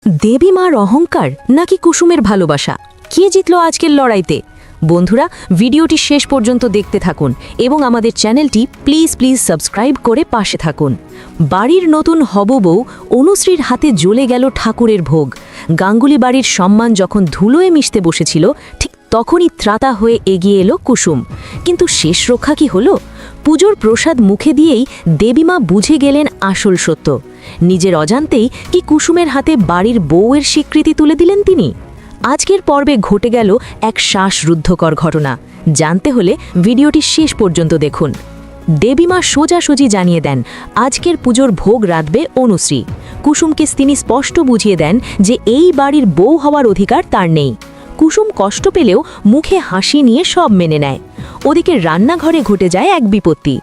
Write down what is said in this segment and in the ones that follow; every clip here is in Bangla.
দেবী মার অহংকার নাকি কুসুমের ভালোবাসা, কে জিতল আজকের লড়াইতে? বন্ধুরা, ভিডিওটি শেষ পর্যন্ত দেখতে থাকুন এবং আমাদের চ্যানেলটি প্লিজ সাবস্ক্রাইব করে পাশে থাকুন। বাড়ির নতুন হববউ অনুশ্রীর হাতে জ্বলে গেল ঠাকুরের ভোগ। গাঙ্গুলি বাড়ির সম্মান যখন ধুলোয় মিশতে বসেছিল, ঠিক তখনই ত্রাতা হয়ে এগিয়ে এলো কুসুম। কিন্তু শেষ রক্ষা কি হলো? পুজোর প্রসাদ মুখে দিয়েই দেবীমা বুঝে গেলেন আসল সত্য। নিজের অজান্তেই কি কুসুমের হাতে বাড়ির বউয়ের স্বীকৃতি তুলে দিলেন তিনি? আজকের পর্বে ঘটে গেল এক শ্বাসরুদ্ধকর ঘটনা। জানতে হলে ভিডিওটি শেষ পর্যন্ত দেখুন। দেবীমা সোজাসুজি জানিয়ে দেন আজকের পুজোর ভোগ রাঁধবে অনুশ্রী। কুসুমকে তিনি স্পষ্ট বুঝিয়ে দেন যে এই বাড়ির বউ হওয়ার অধিকার তার নেই। কুসুম কষ্ট পেলেও মুখে হাসি নিয়ে সব মেনে নেয়। ওদিকে রান্নাঘরে ঘটে যায় এক বিপত্তি।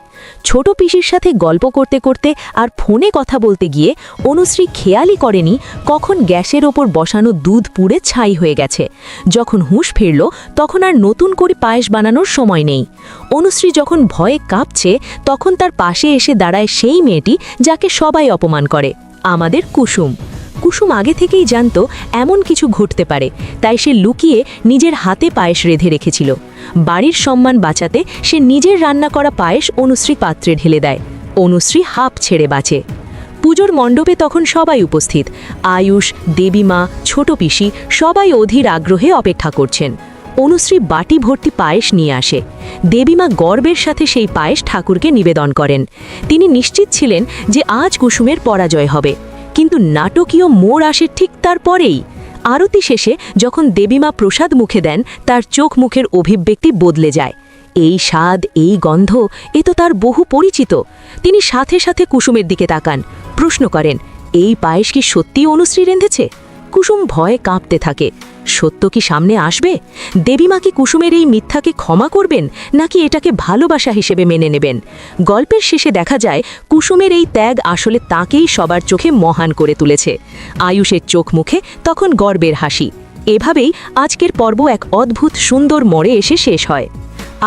ছোট পিসির সাথে গল্প করতে করতে আর ফোনে কথা বলতে গিয়ে অনুশ্রী খেয়ালই করেনি কখন গ্যাসের ওপর বসানো দুধ পুড়ে ছাই হয়ে গেছে। যখন হুঁশ ফিরল তখন আর নতুন করে পায়েস বানানোর সময় নেই। অনুশ্রী যখন ভয়ে কাঁপছে তখন তার পাশে এসে দাঁড়ায় সেই মেয়েটি যাকে সবাই অপমান করে, আমাদের কুসুম। কুসুম আগে থেকেই জানত এমন কিছু ঘটতে পারে, তাই সে লুকিয়ে নিজের হাতে পায়েস রেঁধে রেখেছিল। বাড়ির সম্মান বাঁচাতে সে নিজের রান্না করা পায়েস অনুশ্রী পাত্রে ঢেলে দেয়। অনুশ্রী হাঁপ ছেড়ে বাঁচে। পুজোর মণ্ডপে তখন সবাই উপস্থিত। আয়ুষ, দেবীমা, ছোট পিসি সবাই অধীর আগ্রহে অপেক্ষা করছেন। অনুশ্রী বাটি ভর্তি পায়েস নিয়ে আসে। দেবীমা গর্বের সাথে সেই পায়েস ঠাকুরকে নিবেদন করেন। তিনি নিশ্চিত ছিলেন যে আজ কুসুমের পরাজয় হবে। কিন্তু নাটকীয় মোড় আসে ঠিক তারপরেই। আরতি শেষে যখন দেবীমা প্রসাদ মুখে দেন, তার চোখ মুখের অভিব্যক্তি বদলে যায়। এই স্বাদ, এই গন্ধ, এ তো তার বহু পরিচিত। তিনি সাথে সাথে কুসুমের দিকে তাকান, প্রশ্ন করেন, এই পায়েস কি সত্যি অনুশ্রী রেঁধেছে? কুসুম ভয়ে কাঁপতে থাকে। সত্য কি সামনে আসবে? দেবীমা কি কুসুমের এই মিথ্যাকে ক্ষমা করবেন, নাকি এটাকে ভালোবাসা হিসেবে মেনে নেবেন? গল্পের শেষে দেখা যায় কুসুমের এই ত্যাগ আসলে তাকেই সবার চোখে মহান করে তুলেছে। আয়ুষের চোখ মুখে তখন গর্বের হাসি। এভাবেই আজকের পর্ব এক অদ্ভুত সুন্দর মোড়ে এসে শেষ হয়।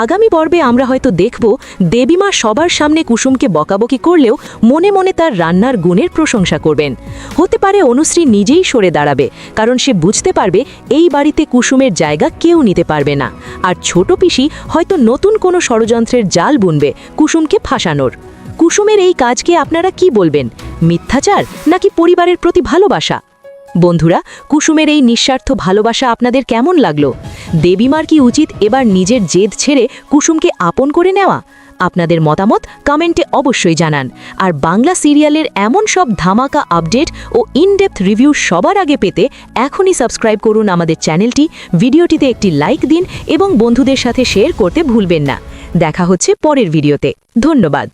আগামী পর্বে আমরা হয়তো দেখব দেবীমা সবার সামনে কুসুমকে বকাবকি করলেও মনে মনে তার রান্নার গুণের প্রশংসা করবেন। হতে পারে অনুশ্রী নিজেই সরে দাঁড়াবে, কারণ সে বুঝতে পারবে এই বাড়িতে কুসুমের জায়গা কেউ নিতে পারবে না। আর ছোট পিসি হয়তো নতুন কোনো ষড়যন্ত্রের জাল বুনবে কুসুমকে ফাঁসানোর। কুসুমের এই কাজকে আপনারা কি বলবেন? মিথ্যাচার নাকি পরিবারের প্রতি ভালোবাসা? বন্ধুরা, কুসুমের এই নিঃস্বার্থ ভালোবাসা আপনাদের কেমন লাগলো? দেবীমার কি উচিত এবার নিজের জেদ ছেড়ে কুসুমকে আপন করে নেওয়া? আপনাদের মতামত কমেন্টে অবশ্যই জানান। আর বাংলা সিরিয়ালের এমন সব ধামাকা আপডেট ও ইনডেপথ রিভিউ সবার আগে পেতে এখনই সাবস্ক্রাইব করুন আমাদের চ্যানেলটি। ভিডিওটিতে একটি লাইক দিন এবং বন্ধুদের সাথে শেয়ার করতে ভুলবেন না। দেখা হচ্ছে পরের ভিডিওতে। ধন্যবাদ।